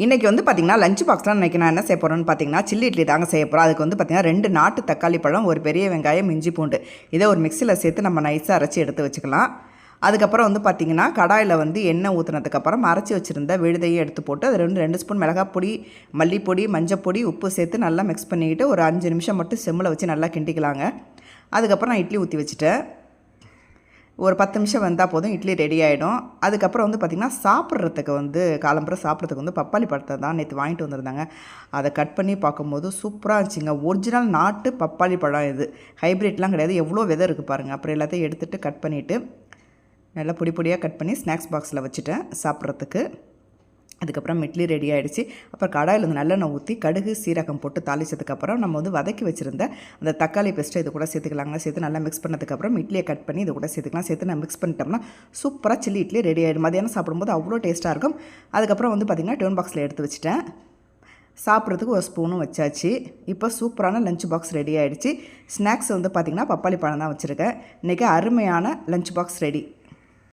இன்றைக்கி வந்து பார்த்திங்கன்னா லஞ்ச் பாக்ஸ்லாம் இன்றைக்கி நான் என்ன செய்ய போகிறேன்னு பார்த்தீங்கன்னா சில்லி இட்லி தாங்க செய்ய போகிறோம். அதுக்கு வந்து பார்த்திங்கன்னா 2 நாட்டு தக்காளி பழம், ஒரு பெரிய வெங்காயம், இஞ்சி பூண்டு இதை ஒரு மிக்சியில் சேர்த்து நம்ம நைஸாக அரைச்சி எடுத்து வச்சுக்கலாம். அதுக்கப்புறம் வந்து பார்த்திங்கன்னா கடாயில் வந்து எண்ணெய் ஊற்றுனதுக்கப்புறம் அரைச்சி வச்சுருந்த விழுதையும் எடுத்து போட்டு அது 2 ஸ்பூன் மிளகாய் பொடி, மல்லிப்பொடி, மஞ்சப்பொடி, உப்பு சேர்த்து நல்லா மிக்ஸ் பண்ணிக்கிட்டு ஒரு 5 நிமிஷம் மட்டும் செம்மில் வச்சு நல்லா கிண்டிக்கலாங்க. அதுக்கப்புறம் நான் இட்லி ஊற்றி வச்சுட்டேன். ஒரு 10 நிமிஷம் வந்தால் போதும், இட்லி ரெடி ஆகிடும். அதுக்கப்புறம் வந்து பார்த்திங்கன்னா சாப்பிட்றதுக்கு வந்து காலம்புற சாப்பிட்றதுக்கு வந்து பப்பாளி பழத்தை தான் நேற்று வாங்கிட்டு வந்திருந்தாங்க. அதை கட் பண்ணி பார்க்கும்போது சூப்பராக இருந்துச்சுங்க. ஒரிஜினல் நாட்டு பப்பாளி பழம் இது, ஹைப்ரிட்லாம் கிடையாது. எவ்வளோ விதை இருக்குது பாருங்கள். அப்புறம் எல்லாத்தையும் எடுத்துகிட்டு கட் பண்ணிவிட்டு நல்லா பொடி பொடியாக கட் பண்ணி ஸ்நாக்ஸ் பாக்ஸில் வச்சுட்டேன் சாப்பிட்றதுக்கு. அதுக்கப்புறம் இட்லி ரெடி ஆகிடுச்சு. அப்புறம் கடாயில் வந்து நல்லெண்ணெய் ஊற்றி கடுகு சீரகம் போட்டு தாளிச்சதுக்கப்புறம் நம்ம வந்து வதக்கி வச்சுருந்த அந்த தக்காளி பேஸ்ட்டை இது கூட சேர்த்துக்கலாங்க. சேர்த்து நல்லா மிக்ஸ் பண்ணதுக்கப்புறம் இட்லியை கட் பண்ணி இது கூட சேர்த்துக்கலாம். சேர்த்து நான் மிக்ஸ் பண்ணிட்டோம்னா சூப்பராக சில்லி இட்லி ரெடி ஆகிடும். மதியானம் சாப்பிடும்போது அவ்வளோ டேஸ்ட்டாக இருக்கும். அதுக்கப்புறம் வந்து பார்த்திங்கன்னா டிஃபன் பாக்ஸில் எடுத்து வச்சுட்டேன். சாப்பிட்றதுக்கு ஒரு ஸ்பூனும் வச்சாச்சு. இப்போ சூப்பரான லஞ்ச் பாக்ஸ் ரெடி ஆகிடுச்சு. ஸ்நாக்ஸ் வந்து பார்த்திங்கன்னா பப்பாளி பழம் தான் வச்சுருக்கேன். இன்றைக்கி அருமையான லஞ்ச் பாக்ஸ் ரெடி.